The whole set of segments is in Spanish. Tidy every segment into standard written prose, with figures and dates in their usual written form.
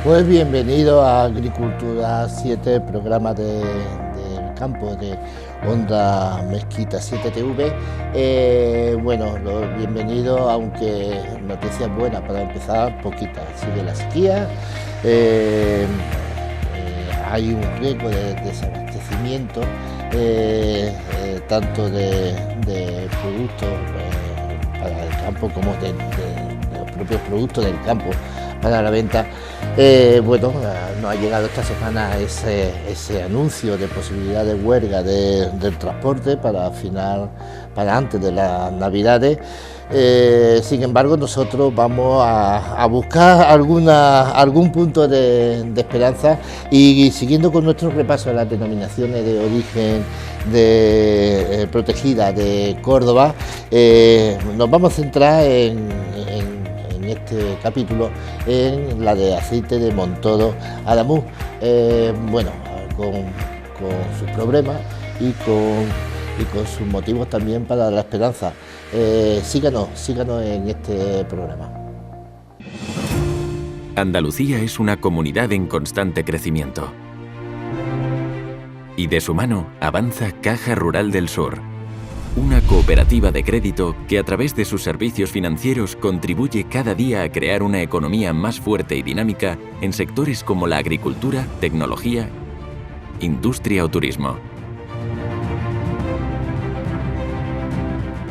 Pues bienvenido a Agricultura 7, programa del campo de Onda Mezquita 7TV. Bienvenido, aunque noticias buenas para empezar, poquitas. Sigue la sequía, hay un riesgo de desabastecimiento, tanto de productos para el campo como de los propios productos del campo para la venta. Nos ha llegado esta semana ese anuncio de posibilidad de huelga del transporte para antes de las Navidades. Sin embargo, nosotros vamos a buscar algún punto de esperanza y siguiendo con nuestro repaso a las denominaciones de origen protegida de Córdoba, nos vamos a centrar en este capítulo en la de aceite de Montoro Adamuz, con sus problemas y con sus motivos también para la esperanza. Síganos en este programa. Andalucía es una comunidad en constante crecimiento. Y de su mano avanza Caja Rural del Sur, una cooperativa de crédito que a través de sus servicios financieros contribuye cada día a crear una economía más fuerte y dinámica en sectores como la agricultura, tecnología, industria o turismo.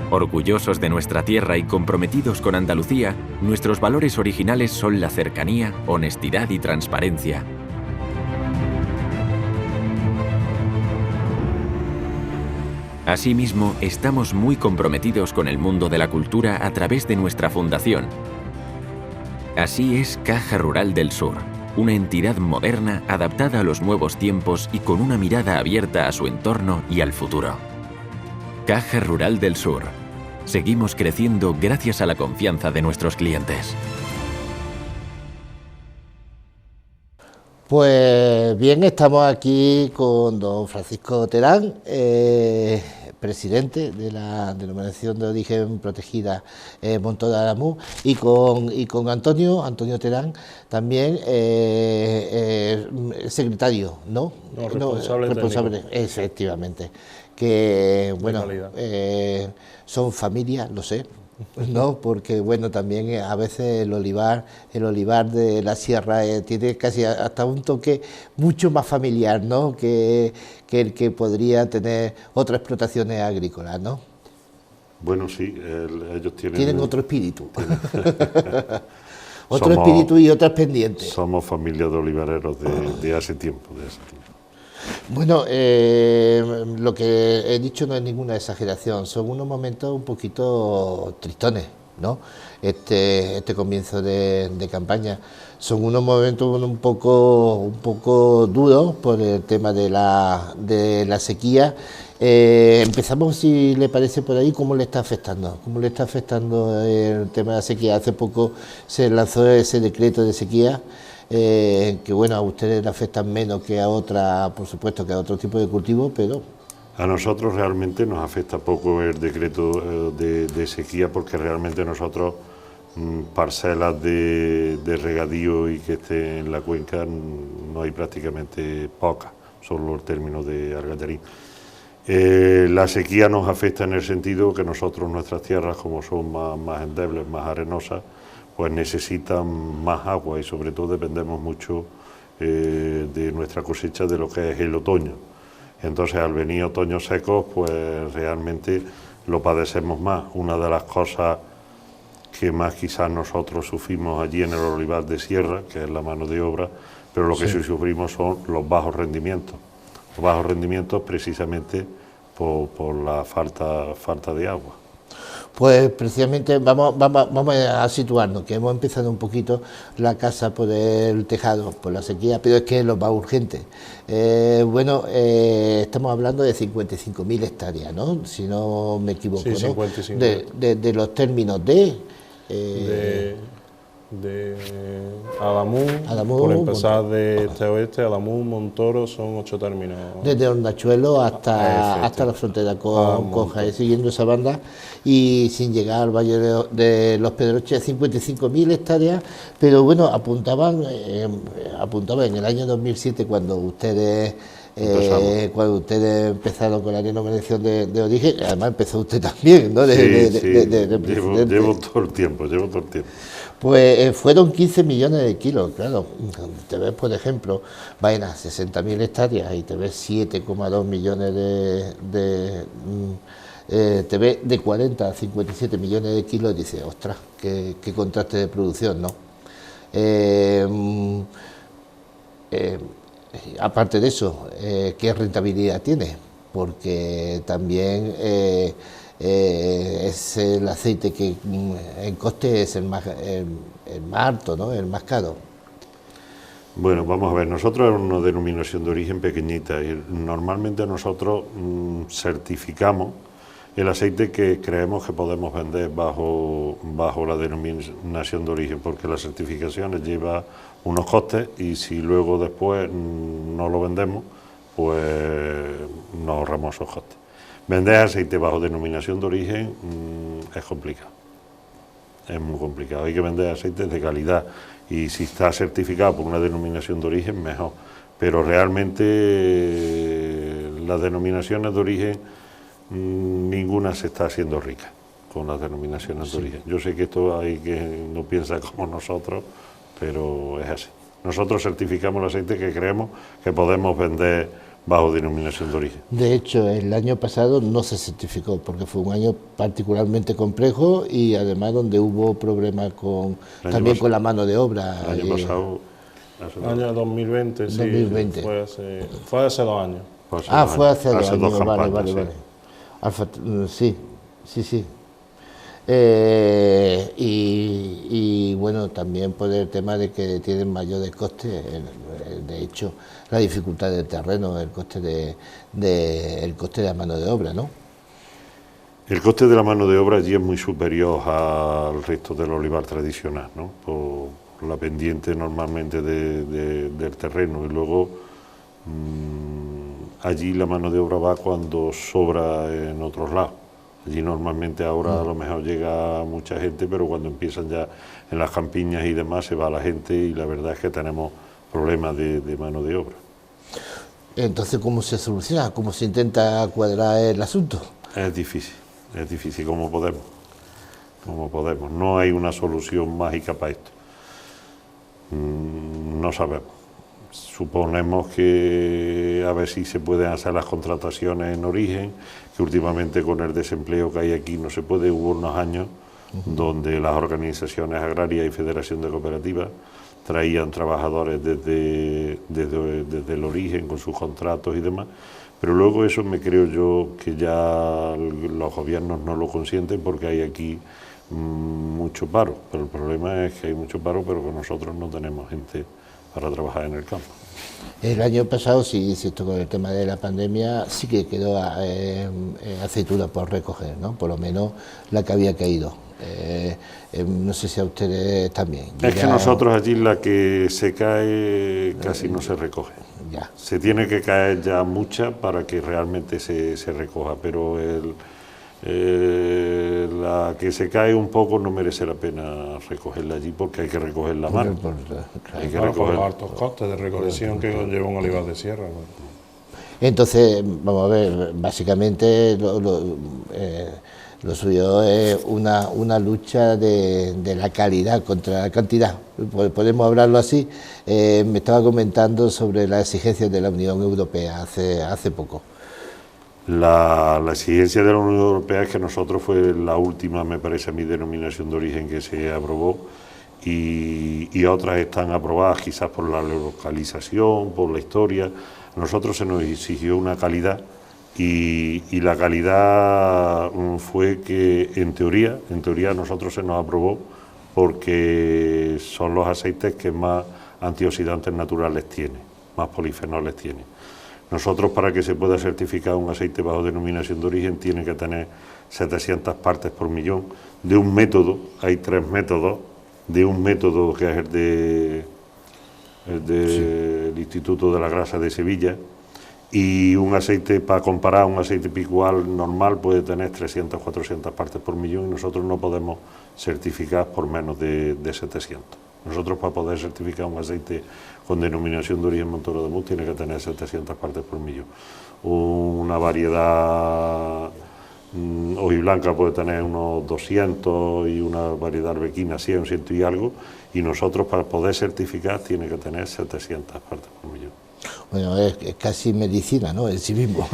Orgullosos de nuestra tierra y comprometidos con Andalucía, nuestros valores originales son la cercanía, honestidad y transparencia. Asimismo, estamos muy comprometidos con el mundo de la cultura a través de nuestra fundación. Así es Caja Rural del Sur, una entidad moderna adaptada a los nuevos tiempos y con una mirada abierta a su entorno y al futuro. Caja Rural del Sur. Seguimos creciendo gracias a la confianza de nuestros clientes. Pues bien, estamos aquí con don Francisco Terán, presidente de la denominación de origen protegida Montoro Adamuz, y con Antonio Terán, también secretario, ¿no? Responsable, efectivamente. Que bueno, son familias, lo sé, ¿no? Porque bueno, también a veces el olivar de la sierra tiene casi hasta un toque mucho más familiar, ¿no? Que el que podría tener otras explotaciones agrícolas, ¿no? Bueno, sí, ellos tienen otro espíritu. Espíritu y otras pendientes. Somos familia de olivareros de hace tiempo. Bueno, lo que he dicho no es ninguna exageración, son unos momentos un poquito tristones, ¿no? Este comienzo de campaña. Son unos momentos un poco duros por el tema de la sequía. Empezamos, si le parece, por ahí. ¿Cómo le está afectando? ¿Cómo le está afectando el tema de la sequía? Hace poco se lanzó ese decreto de sequía, que bueno, a ustedes le afectan menos que a otra, por supuesto, que a otro tipo de cultivo, pero... A nosotros realmente nos afecta poco el decreto de sequía, porque realmente nosotros parcelas de regadío y que esté en la cuenca no hay prácticamente pocas, solo el término de Argallarín. La sequía nos afecta en el sentido que nosotros, nuestras tierras, como son más endebles, más arenosas, pues necesitan más agua y sobre todo dependemos mucho de nuestra cosecha de lo que es el otoño. Entonces, al venir otoños secos, pues realmente lo padecemos más. Una de las cosas que más quizás nosotros sufrimos allí en el olivar de sierra, que es la mano de obra, pero lo que sí sufrimos son los bajos rendimientos. Los bajos rendimientos precisamente por la falta de agua. Pues precisamente vamos a situarnos, que hemos empezado un poquito la casa por el tejado, por la sequía, pero es que es lo más urgente. Estamos hablando de 55.000 hectáreas, ¿no? Si no me equivoco, sí, ¿no? 55. De los términos de Adamuz, Adamuz, por empezar Montoro. de este a oeste, Adamuz, Montoro, son 8 términos. Desde Hornachuelo hasta la frontera con Jaén, siguiendo esa banda y sin llegar al Valle de los Pedroches, 55.000 hectáreas, pero bueno, apuntaba en el año 2007 cuando ustedes empezaron con la denominación de origen, además empezó usted también, ¿no? Llevo todo el tiempo. Pues fueron 15 millones de kilos, claro. Te ves, por ejemplo, vaina 60.000 hectáreas y te ves 7,2 millones te ves de 40 a 57 millones de kilos y dices, ostras, qué contraste de producción, ¿no? Aparte de eso, ¿qué rentabilidad tiene? Porque también es el aceite que en coste es el más alto, ¿no? El más caro. Bueno, vamos a ver, nosotros es una denominación de origen pequeñita y normalmente nosotros certificamos el aceite que creemos que podemos vender bajo la denominación de origen, porque las certificaciones llevan unos costes y si luego después no lo vendemos, pues nos ahorramos esos costes. Vender aceite bajo denominación de origen es complicado, es muy complicado, hay que vender aceites de calidad y si está certificado por una denominación de origen, mejor, pero realmente las denominaciones de origen ninguna se está haciendo rica con las denominaciones de origen. Yo sé que esto hay que no piensa como nosotros, pero es así. Nosotros certificamos el aceite que creemos que podemos vender bajo denominación de origen. De hecho, el año pasado no se certificó porque fue un año particularmente complejo y además donde hubo problemas con la mano de obra. El año pasado... Año 2020, sí. 2020. Fue hace 2 años. Fue hace 2 años, dos campañas, vale. Sí. Y bueno, también por el tema de que tienen mayores costes, de hecho, la dificultad del terreno, el coste de la mano de obra, ¿no? El coste de la mano de obra allí es muy superior al resto del olivar tradicional, ¿no? Por la pendiente normalmente del terreno y luego allí la mano de obra va cuando sobra en otros lados. Allí normalmente ahora a lo mejor llega mucha gente, pero cuando empiezan ya en las campiñas y demás se va la gente y la verdad es que tenemos problemas de mano de obra. Entonces, ¿cómo se soluciona? ¿Cómo se intenta cuadrar el asunto? Es difícil como podemos. No hay una solución mágica para esto. No sabemos. Suponemos que a ver si se pueden hacer las contrataciones en origen, que últimamente con el desempleo que hay aquí no se puede. Hubo unos años donde las organizaciones agrarias y federación de cooperativas traían trabajadores desde el origen con sus contratos y demás, pero luego eso me creo yo que ya los gobiernos no lo consienten porque hay aquí mucho paro, pero el problema es que hay mucho paro pero que nosotros no tenemos gente para trabajar en el campo. El año pasado, sí, insisto, con el tema de la pandemia, sí que quedó aceituna por recoger, ¿no? Por lo menos la que había caído. No sé si a ustedes también. Es que nosotros allí la que se cae casi no se recoge. Ya. Se tiene que caer ya mucha para que realmente se recoja, pero la que se cae un poco no merece la pena recogerla allí porque hay que recoger la mano. Hay que recoger los altos costes de recolección que conlleva un olivar de sierra. ¿No? Entonces, vamos a ver, básicamente lo suyo es una lucha de la calidad contra la cantidad, podemos hablarlo así. Me estaba comentando sobre las exigencias de la Unión Europea hace poco. La exigencia de la Unión Europea es que nosotros fue la última, me parece a mí, denominación de origen que se aprobó y otras están aprobadas quizás por la localización, por la historia. A nosotros se nos exigió una calidad y la calidad fue que en teoría a nosotros se nos aprobó porque son los aceites que más antioxidantes naturales tienen, más polifenoles tienen. Nosotros, para que se pueda certificar un aceite bajo denominación de origen, tiene que tener 700 partes por millón de un método. Hay 3 métodos de un método que es el Instituto de la Grasa de Sevilla, y un aceite, para comparar, un aceite picual normal puede tener 300, 400 partes por millón, y nosotros no podemos certificar por menos de 700. Nosotros, para poder certificar un aceite con denominación de origen Montoro de Muz, tiene que tener 700 partes por millón. Una variedad hojiblanca puede tener unos 200, y una variedad arbequina 100, 100 y algo, y nosotros, para poder certificar, tiene que tener 700 partes por millón. Bueno, es casi medicina, ¿no?, en sí mismo.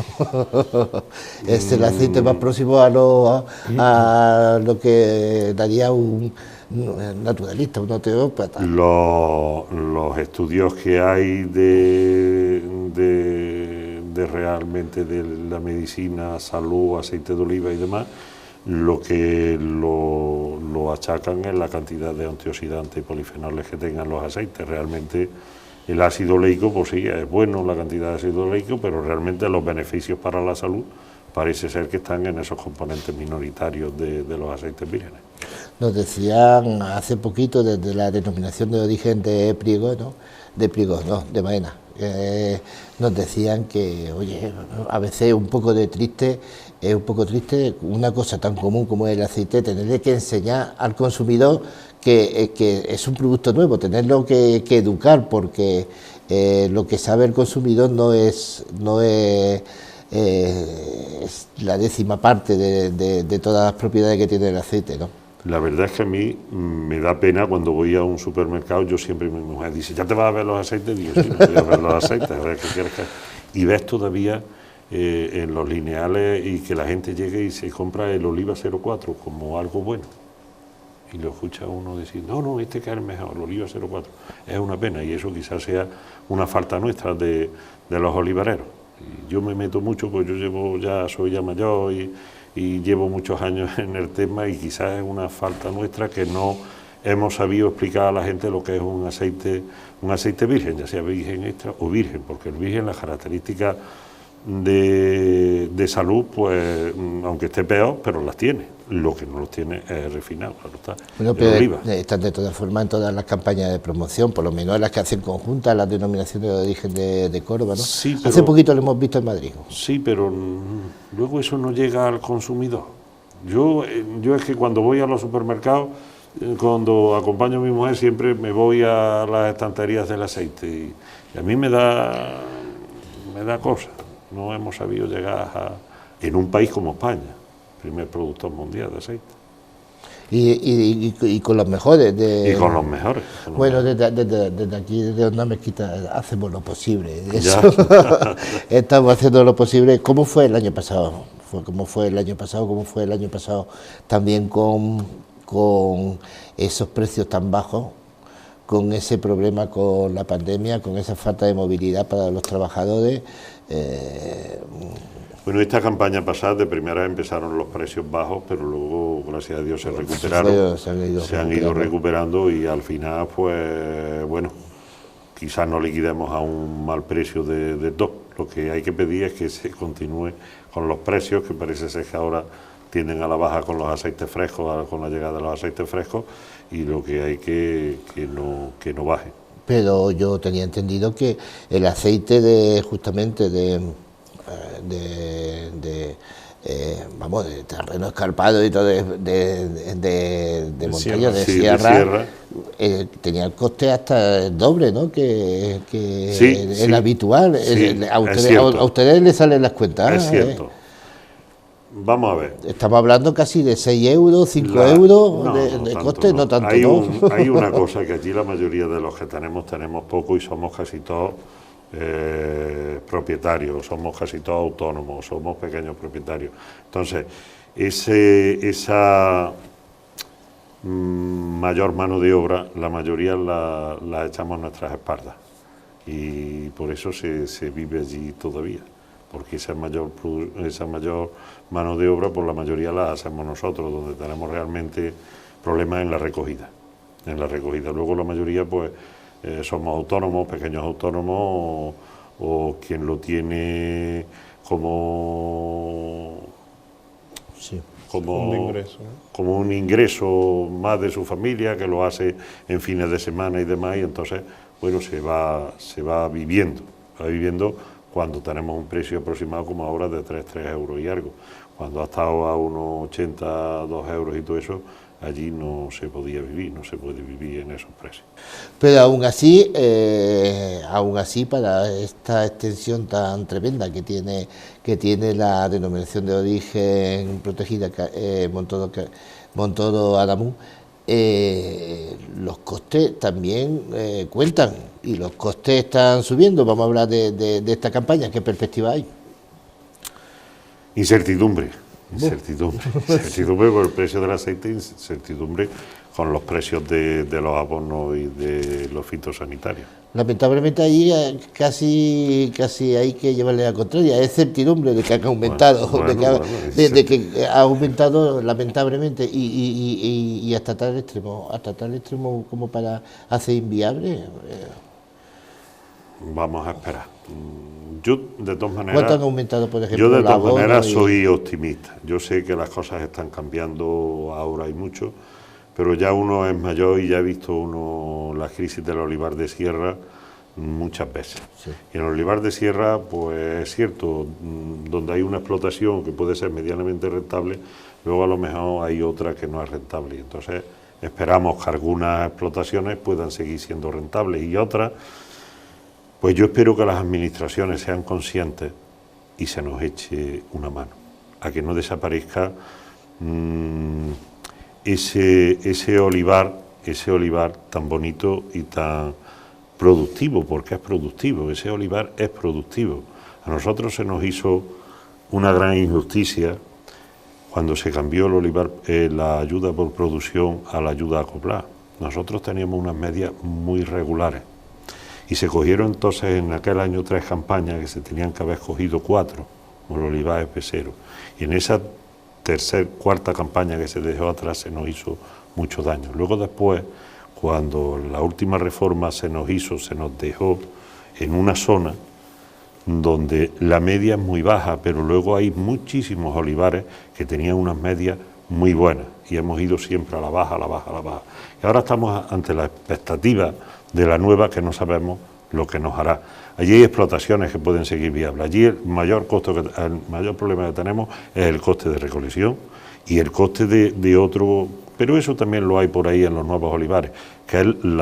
Es el aceite más próximo a lo que daría un naturalista, un osteópata. Los estudios que hay de realmente de la medicina, salud, aceite de oliva y demás, lo que lo achacan es la cantidad de antioxidantes y polifenoles que tengan los aceites. Realmente el ácido oleico, pues sí, es bueno la cantidad de ácido oleico, pero realmente los beneficios para la salud parece ser que están en esos componentes minoritarios de los aceites vírgenes. Nos decían hace poquito, desde la denominación de origen de Priego, ¿no?, de Maena, nos decían que, oye, a veces es un poco triste una cosa tan común como el aceite, tenerle que enseñar al consumidor que es un producto nuevo, tenerlo que educar, porque lo que sabe el consumidor no es la décima parte de todas las propiedades que tiene el aceite, ¿no? La verdad es que a mí me da pena cuando voy a un supermercado. Yo siempre, mi mujer dice, ¿ya te vas a ver los aceites? Digo, sí, me voy a ver los aceites, a ver qué quieres que... Y ves todavía en los lineales, y que la gente llegue y se compra el Oliva 04 como algo bueno. Y lo escucha uno decir, no, este que es el mejor, el Oliva 04. Es una pena, y eso quizás sea una falta nuestra de los olivareros. Y yo me meto mucho, pues yo soy ya mayor y llevo muchos años en el tema, y quizás es una falta nuestra que no hemos sabido explicar a la gente lo que es un aceite virgen, ya sea virgen extra o virgen, porque el virgen, las características de salud, pues aunque esté peor, pero las tiene. Lo que no los tiene es refinado, claro está. Bueno, pero están de todas formas en todas las campañas de promoción, por lo menos en las que hacen conjuntas las denominaciones de origen de Córdoba, ¿no? Sí, pero, hace poquito lo hemos visto en Madrid. Sí, pero luego eso no llega al consumidor. Yo es que cuando voy a los supermercados, cuando acompaño a mi mujer, siempre me voy a las estanterías del aceite, y a mí me da cosa. No hemos sabido llegar en un país como España, primer productor mundial de aceite. Y con los mejores. Y con los mejores. Bueno, desde aquí, desde Onda Mezquita, hacemos lo posible. Eso. Estamos haciendo lo posible. ¿Cómo fue el año pasado? ¿Cómo fue el año pasado también con esos precios tan bajos, con ese problema con la pandemia, con esa falta de movilidad para los trabajadores? Bueno, esta campaña pasada, de primera empezaron los precios bajos, pero luego, gracias a Dios, se recuperaron, se han ido recuperando, y al final, pues, bueno, quizás no liquidemos a un mal precio de todo. Lo que hay que pedir es que se continúe con los precios, que parece ser que ahora tienden a la baja con los aceites frescos, con la llegada de los aceites frescos, y lo que hay que no baje. Pero yo tenía entendido que el aceite de terreno escarpado y todo, de montaña, de sierra, tenía el coste hasta el doble, ¿no?, que el habitual. A ustedes les salen las cuentas. Es cierto. Vamos a ver. Estamos hablando casi de 6 euros, 5 euros de coste, no tanto. Hay una cosa, que aquí la mayoría de los que tenemos poco, y somos casi todos propietarios, somos casi todos autónomos, somos pequeños propietarios. Entonces, esa mayor mano de obra, la mayoría la echamos a nuestras espaldas, y por eso se vive allí todavía, porque esa mayor mano de obra, por la mayoría la hacemos nosotros, donde tenemos realmente problemas en la recogida. Luego la mayoría, pues, somos autónomos, pequeños autónomos, o quien lo tiene como como un ingreso más de su familia, que lo hace en fines de semana y demás, y entonces, bueno, se va viviendo cuando tenemos un precio aproximado como ahora de 3 euros y algo. Cuando ha estado a unos 80, 2 euros y todo eso, allí no se podía vivir, no se puede vivir en esos precios. Pero aún así para esta extensión tan tremenda que tiene la denominación de origen protegida Montoro Adamuz, los costes también cuentan, y los costes están subiendo. Vamos a hablar de esta campaña. ¿Qué perspectiva hay? Incertidumbre por el precio del aceite, incertidumbre con los precios de los abonos y de los fitosanitarios. Lamentablemente allí casi hay que llevarle la contraria, es certidumbre de que han aumentado, de que ha aumentado lamentablemente y hasta tal extremo como para hacer inviable. Vamos a esperar. Yo, de todas maneras... ¿Cuánto han aumentado, por ejemplo? Yo, de todas maneras, soy optimista. Yo sé que las cosas están cambiando ahora y mucho, pero ya uno es mayor y ya ha visto la crisis del olivar de sierra muchas veces. Sí. Y en el olivar de sierra, pues es cierto, donde hay una explotación que puede ser medianamente rentable, luego a lo mejor hay otra que no es rentable. Entonces, esperamos que algunas explotaciones puedan seguir siendo rentables y otras... Pues yo espero que las administraciones sean conscientes y se nos eche una mano, a que no desaparezca ese olivar tan bonito y tan productivo, porque es productivo, ese olivar es productivo. A nosotros se nos hizo una gran injusticia cuando se cambió el olivar, la ayuda por producción a la ayuda acoplada. Nosotros teníamos unas medias muy regulares. Y se cogieron entonces en aquel año 3 campañas que se tenían que haber cogido 4, como el olivar espesero. Y en esa cuarta campaña que se dejó atrás se nos hizo mucho daño. Luego después, cuando la última reforma se nos dejó en una zona donde la media es muy baja, pero luego hay muchísimos olivares que tenían unas medias muy buenas y hemos ido siempre a la baja. Y ahora estamos ante la expectativa de la nueva, que no sabemos lo que nos hará. Allí hay explotaciones que pueden seguir viables. Allí el mayor problema que tenemos es el coste de recolección y el coste de otro, pero eso también lo hay por ahí en los nuevos olivares, que es el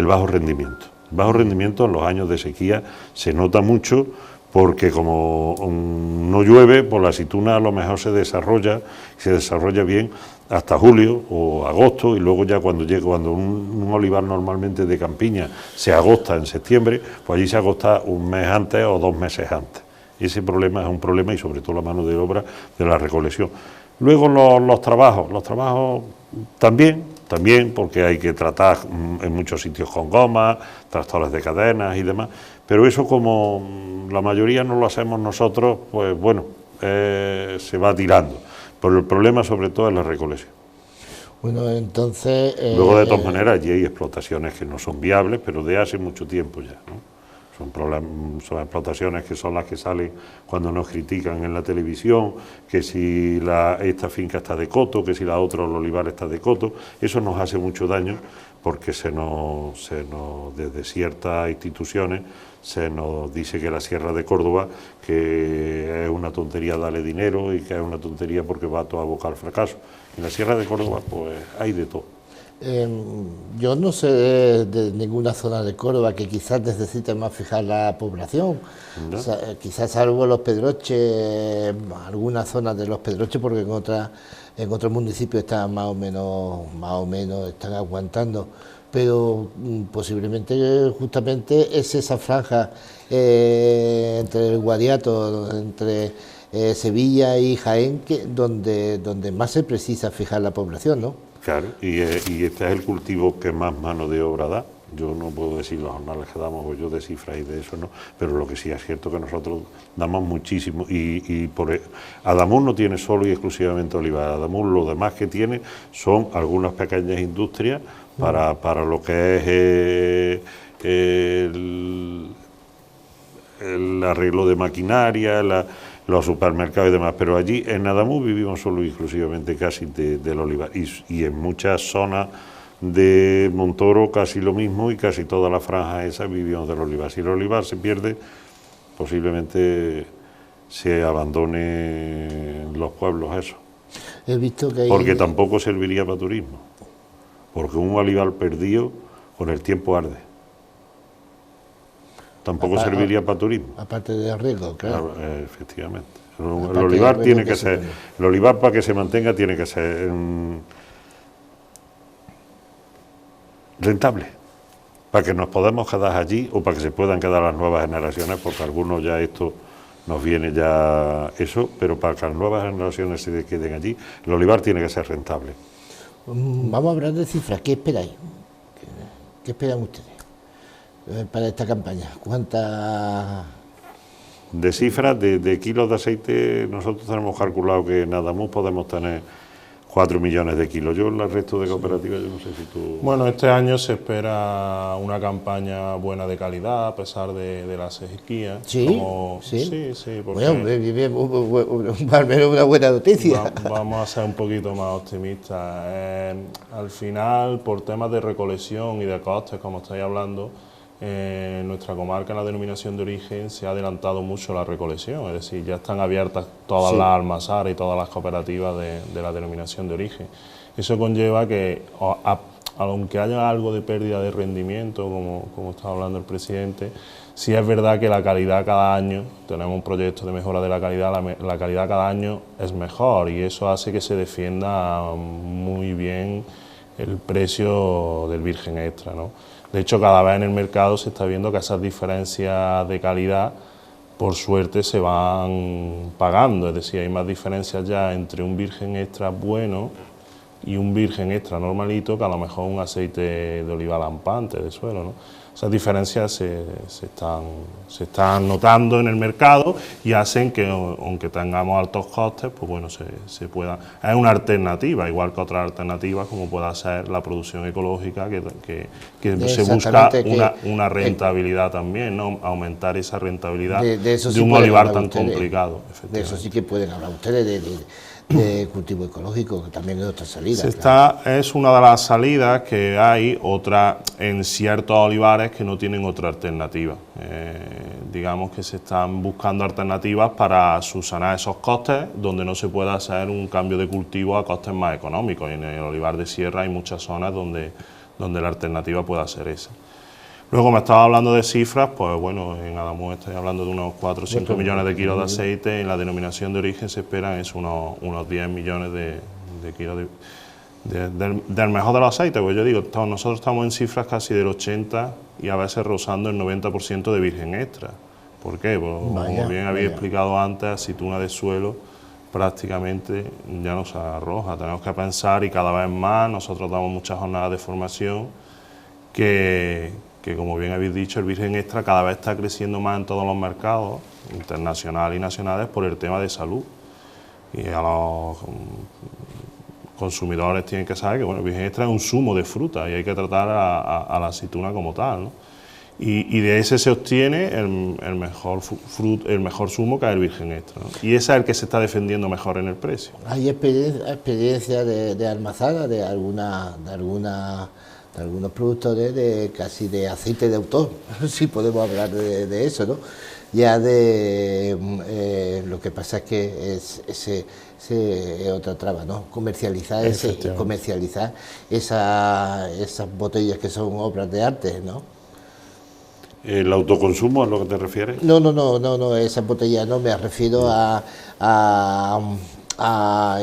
bajo rendimiento. El bajo rendimiento en los años de sequía se nota mucho, porque como no llueve, pues la aceituna a lo mejor se desarrolla bien hasta julio o agosto, y luego ya cuando un olivar normalmente de campiña se agosta en septiembre, pues allí se agosta un mes antes o 2 meses antes. Ese problema es un problema, y sobre todo la mano de obra de la recolección. Luego los trabajos también, porque hay que tratar en muchos sitios con goma, tractores de cadenas y demás, pero eso, como la mayoría no lo hacemos nosotros, pues bueno, se va tirando. Pero el problema sobre todo es la recolección. Bueno, entonces... Luego, de todas maneras, allí hay explotaciones que no son viables, pero de hace mucho tiempo ya, ¿no? Son explotaciones que son las que salen cuando nos critican en la televisión, que si esta finca está de coto, que si la otra, el olivar, está de coto. Eso nos hace mucho daño, porque desde ciertas instituciones se nos dice que la Sierra de Córdoba, que es una tontería darle dinero y que es una tontería porque va todo a abocar al fracaso. En la Sierra de Córdoba pues hay de todo. Yo no sé de ninguna zona de Córdoba que quizás necesite más fijar la población, ¿no? O sea, quizás salvo Los Pedroches, algunas zonas de Los Pedroches, porque en otros municipios están más o menos están aguantando, pero posiblemente justamente es esa franja entre el Guadiato, entre Sevilla y Jaén, donde más se precisa fijar la población, ¿no? Claro, y este es el cultivo que más mano de obra da. Yo no puedo decir las jornadas que damos, o yo de cifras y de eso no, pero lo que sí es cierto que nosotros damos muchísimo, y Adamuz no tiene solo y exclusivamente olivar. Adamuz lo demás que tiene son algunas pequeñas industrias para lo que es el arreglo de maquinaria, los supermercados y demás, pero allí en Nadamú vivimos solo y exclusivamente casi del olivar, y en muchas zonas de Montoro casi lo mismo, y casi toda la franja esa vivimos del olivar. Si el olivar se pierde, posiblemente se abandone los pueblos eso. He visto que porque tampoco serviría para turismo, porque un olivar perdido con el tiempo arde. Tampoco serviría para turismo. Aparte de riesgo, claro. Efectivamente. El olivar tiene que ser, el olivar para que se mantenga tiene que ser rentable, para que nos podamos quedar allí o para que se puedan quedar las nuevas generaciones, porque algunos ya esto nos viene ya eso, pero para que las nuevas generaciones se queden allí, el olivar tiene que ser rentable. Vamos a hablar de cifras. ¿Qué esperáis? ¿Qué esperan ustedes para esta campaña? ¿Cuántas? De cifras, de kilos de aceite, nosotros tenemos calculado que en Nadamú podemos tener 4 millones de kilos. Yo en el resto de cooperativas, yo no sé si tú... Bueno, este año se espera una campaña buena de calidad, a pesar de la sequía. ¿Sí? Sí, porque... Bueno, al menos una buena noticia. Vamos a ser un poquito más optimistas. Al final, por temas de recolección y de costes, como estáis hablando, en nuestra comarca, en la denominación de origen, se ha adelantado mucho la recolección, es decir, ya están abiertas todas las almazaras y todas las cooperativas de la denominación de origen. Eso conlleva que, aunque haya algo de pérdida de rendimiento, como estaba hablando el presidente, sí es verdad que la calidad cada año, tenemos un proyecto de mejora de la calidad cada año es mejor, y eso hace que se defienda muy bien el precio del virgen extra, ¿no? De hecho, cada vez en el mercado se está viendo que esas diferencias de calidad, por suerte, se van pagando. Es decir, hay más diferencias ya entre un virgen extra bueno y un virgen extra normalito que a lo mejor un aceite de oliva lampante de suelo, ¿no? Esas diferencias se están notando en el mercado y hacen que, aunque tengamos altos costes, pues bueno, se pueda... Es una alternativa, igual que otras alternativas, como pueda ser la producción ecológica, que se busca una rentabilidad también, ¿no? Aumentar esa rentabilidad de un olivar tan complicado. De eso sí que pueden hablar ustedes, de cultivo ecológico, que también es otra salida. Es una de las salidas que hay, otra en ciertos olivares que no tienen otra alternativa. Digamos que se están buscando alternativas para subsanar esos costes, donde no se pueda hacer un cambio de cultivo a costes más económicos. Y en el olivar de sierra hay muchas zonas donde la alternativa pueda ser esa. Luego me estaba hablando de cifras, pues bueno, en Nadamú estoy hablando de unos 4 o 5 millones de kilos de aceite, en la denominación de origen se esperan unos 10 millones de kilos del mejor de los aceites, pues yo digo, nosotros estamos en cifras casi del 80 y a veces rozando el 90% de virgen extra. ¿Por qué? Pues, como bien había explicado antes, aceituna de suelo prácticamente ya no se arroja, tenemos que pensar, y cada vez más, nosotros damos muchas jornadas de formación que como bien habéis dicho, el virgen extra cada vez está creciendo más en todos los mercados, internacionales y nacionales, por el tema de salud. Y a los consumidores tienen que saber que bueno, el virgen extra es un zumo de fruta y hay que tratar a la aceituna como tal, ¿no? Y de ese se obtiene el mejor zumo, que es el virgen extra, ¿no? Y ese es el que se está defendiendo mejor en el precio. ¿Hay experiencia de almazara, de algunos productores casi de aceite de autor? Sí podemos hablar de eso, ¿no? Ya lo que pasa es que es otra traba, ¿no? Comercializar esas botellas que son obras de arte, ¿no? ¿El autoconsumo es lo que te refieres? No, esas botellas no, me refiero a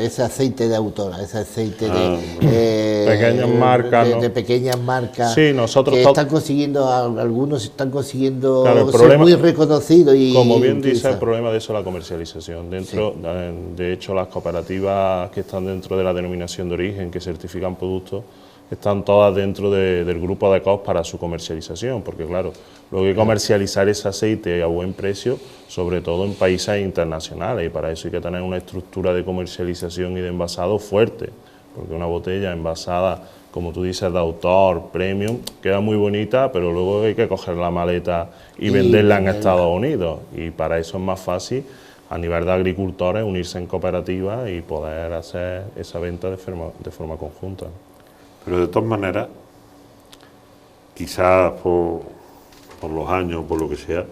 ese aceite de autor, ese aceite de pequeñas marcas, ¿no? de pequeñas marcas, sí, nosotros que están consiguiendo, algunos están consiguiendo, claro, ser muy reconocidos y como bien dice, el problema de eso es la comercialización. De hecho, las cooperativas que están dentro de la denominación de origen, que certifican productos, están todas dentro del grupo de COP para su comercialización, porque claro, luego hay que comercializar ese aceite a buen precio, sobre todo en países internacionales, y para eso hay que tener una estructura de comercialización y de envasado fuerte, porque una botella envasada, como tú dices, de autor, premium, queda muy bonita, pero luego hay que coger la maleta y venderla en Estados Unidos, y para eso es más fácil a nivel de agricultores, unirse en cooperativas y poder hacer esa venta de forma conjunta. Pero de todas maneras, quizás por los años, por lo que sea,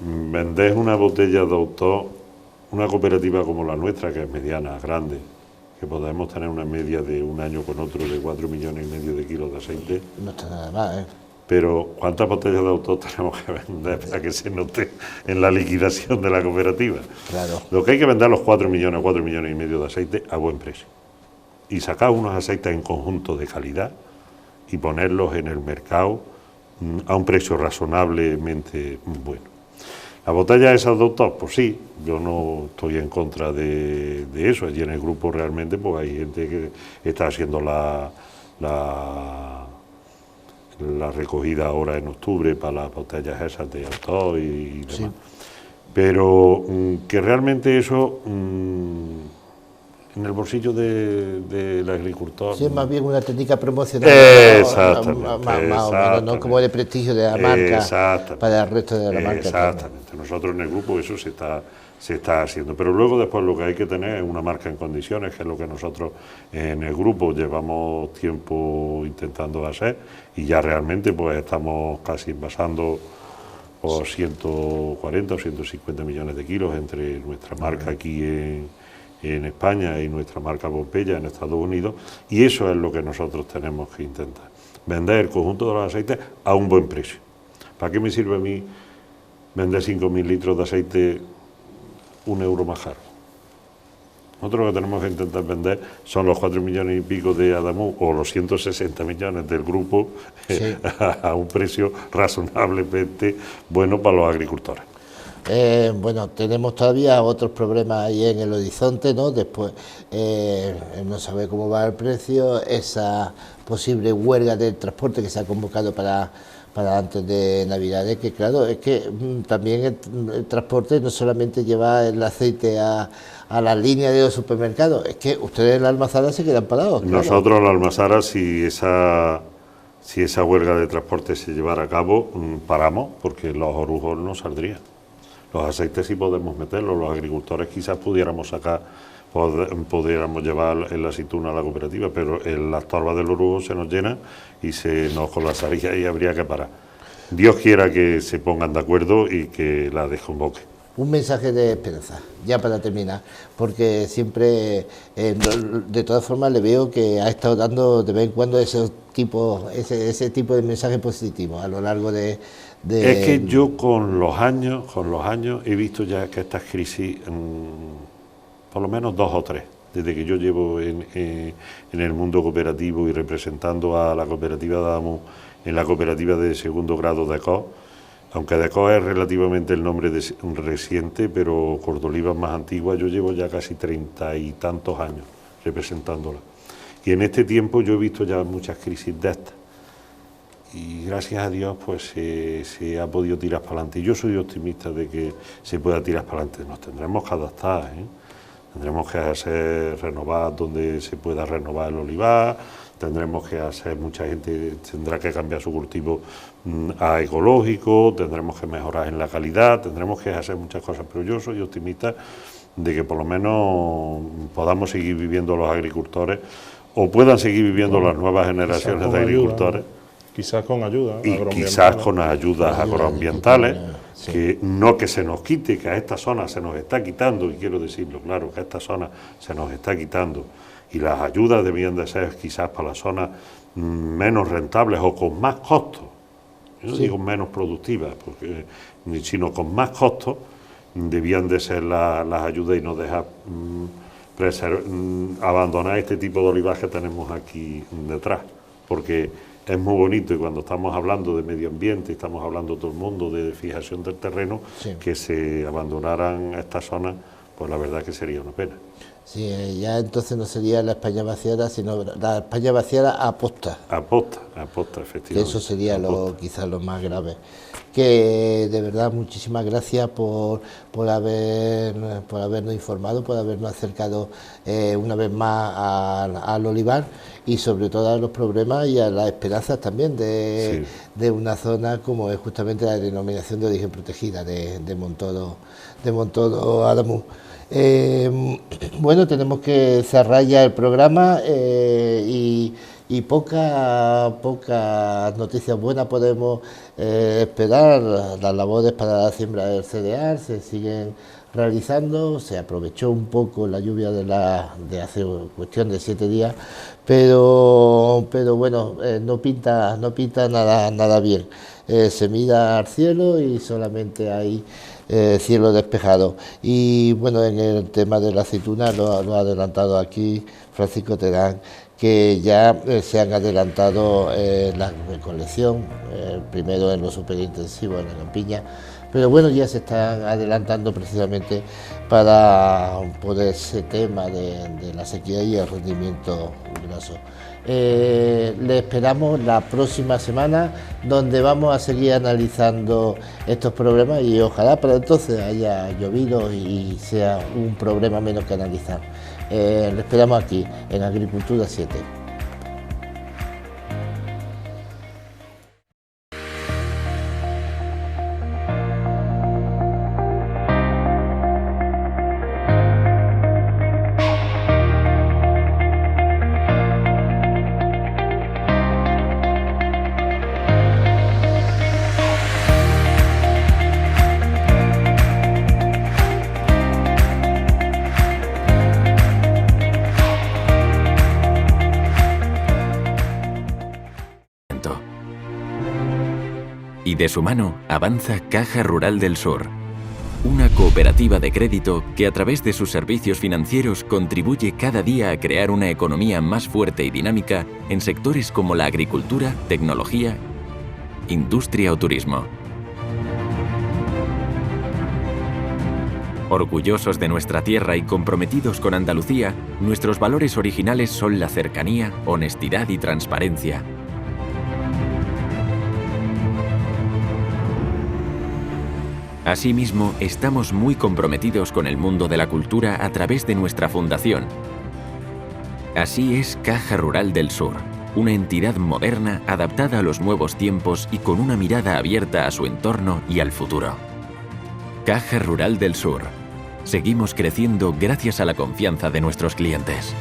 vender una botella de autor, una cooperativa como la nuestra, que es mediana, grande, que podemos tener una media de un año con otro de 4,5 millones de kilos de aceite. No está nada mal, ¿eh? Pero ¿cuántas botellas de autor tenemos que vender para que se note en la liquidación de la cooperativa? Claro. Lo que hay que vender los 4,5 millones de aceite a buen precio. Y sacar unos aceites en conjunto de calidad y ponerlos en el mercado a un precio razonablemente bueno. ¿La botella esas de autor? Pues sí, yo no estoy en contra de eso. Allí en el grupo realmente pues hay gente que está haciendo la recogida ahora en octubre para las botellas esas de autor y demás. Sí. Pero que realmente eso en el bolsillo del agricultor... Sí, es más bien una técnica promocional. Exactamente. Más o menos, no como el prestigio de la marca para el resto de la marca. Exactamente. Nosotros en el grupo eso se está haciendo. Pero luego después lo que hay que tener es una marca en condiciones, que es lo que nosotros en el grupo llevamos tiempo intentando hacer y ya realmente pues estamos casi envasando por 140 o 150 millones de kilos entre nuestra marca aquí en España y nuestra marca Pompeya en Estados Unidos, y eso es lo que nosotros tenemos que intentar, vender el conjunto de los aceites a un buen precio. ¿Para qué me sirve a mí vender 5.000 litros de aceite €1 más caro? Nosotros lo que tenemos que intentar vender son los 4 millones y pico de Adamuz o los 160 millones del grupo sí. A un precio razonablemente bueno para los agricultores. Bueno, tenemos todavía otros problemas ahí en el horizonte, ¿no? Después, no sabe cómo va el precio, esa posible huelga del transporte que se ha convocado para antes de Navidades, que claro, es que también el transporte no solamente lleva el aceite a la línea de los supermercados, es que ustedes en la almazara se quedan parados. Claro. Nosotros en la almazara, si esa huelga de transporte se llevara a cabo, paramos, porque los orujos no saldrían. Los aceites sí podemos meterlos, los agricultores quizás pudiéramos llevar en la aceituna a la cooperativa, pero las torbas del orujo se nos llenan y se nos colapsaría y habría que parar. Dios quiera que se pongan de acuerdo y que la desconvoquen. Un mensaje de esperanza, ya para terminar, porque siempre, de todas formas, le veo que ha estado dando de vez en cuando ese tipo de mensaje positivo a lo largo de... Es que yo con los años he visto ya que estas crisis, por lo menos 2 o 3, desde que yo llevo en el mundo cooperativo y representando a la cooperativa de Adamuz en la cooperativa de segundo grado de ECO, aunque de ECO es relativamente el nombre reciente, pero Cordoliva es más antigua, yo llevo ya casi 30 y tantos años representándola. Y en este tiempo yo he visto ya muchas crisis de estas. Y gracias a Dios pues se ha podido tirar para adelante. Y yo soy optimista de que se pueda tirar para adelante. Nos tendremos que adaptar, tendremos que hacer renovar donde se pueda renovar el olivar, tendremos que hacer, mucha gente tendrá que cambiar su cultivo a ecológico, tendremos que mejorar en la calidad, tendremos que hacer muchas cosas, pero yo soy optimista de que por lo menos podamos seguir viviendo los agricultores o puedan seguir viviendo las nuevas generaciones de agricultores. Quizás con ayuda. Y quizás con ayudas agroambientales, sí. que se nos quite, que a esta zona se nos está quitando, y quiero decirlo claro, que a esta zona se nos está quitando, y las ayudas debían de ser quizás para las zonas menos rentables o con más costos, yo no digo menos productivas, sino con más costos, debían de ser las ayudas y no dejar abandonar este tipo de olivaje que tenemos aquí detrás, porque es muy bonito y cuando estamos hablando de medio ambiente, estamos hablando todo el mundo de fijación del terreno, sí. Que se abandonaran estas zonas, pues la verdad que sería una pena. Sí, ya entonces no sería la España vaciada, sino la España vaciada aposta. Aposta, efectivamente. Que eso sería quizás lo más grave. Que de verdad muchísimas gracias por habernos informado, por habernos acercado una vez más al olivar y sobre todo a los problemas y a las esperanzas también de una zona como es justamente la denominación de origen protegida de Montoro Adamuz. Bueno, tenemos que cerrar ya el programa y pocas noticias buenas podemos esperar. Las labores para la siembra del cereal se siguen realizando, se aprovechó un poco la lluvia de hace cuestión de 7 días, pero bueno, no pinta nada bien. Se mira al cielo y solamente hay cielo despejado. Y bueno, en el tema de la aceituna lo ha adelantado aquí Francisco Terán, que ya se han adelantado la recolección, primero en lo superintensivo en la campiña, pero bueno, ya se están adelantando precisamente para por ese tema de la sequía y el rendimiento graso. Le esperamos la próxima semana, donde vamos a seguir analizando estos problemas y ojalá para entonces haya llovido y sea un problema menos que analizar. Le esperamos aquí en Agricultura 7. Y de su mano avanza Caja Rural del Sur, una cooperativa de crédito que a través de sus servicios financieros contribuye cada día a crear una economía más fuerte y dinámica en sectores como la agricultura, tecnología, industria o turismo. Orgullosos de nuestra tierra y comprometidos con Andalucía, nuestros valores originales son la cercanía, honestidad y transparencia. Asimismo, estamos muy comprometidos con el mundo de la cultura a través de nuestra fundación. Así es Caja Rural del Sur, una entidad moderna adaptada a los nuevos tiempos y con una mirada abierta a su entorno y al futuro. Caja Rural del Sur. Seguimos creciendo gracias a la confianza de nuestros clientes.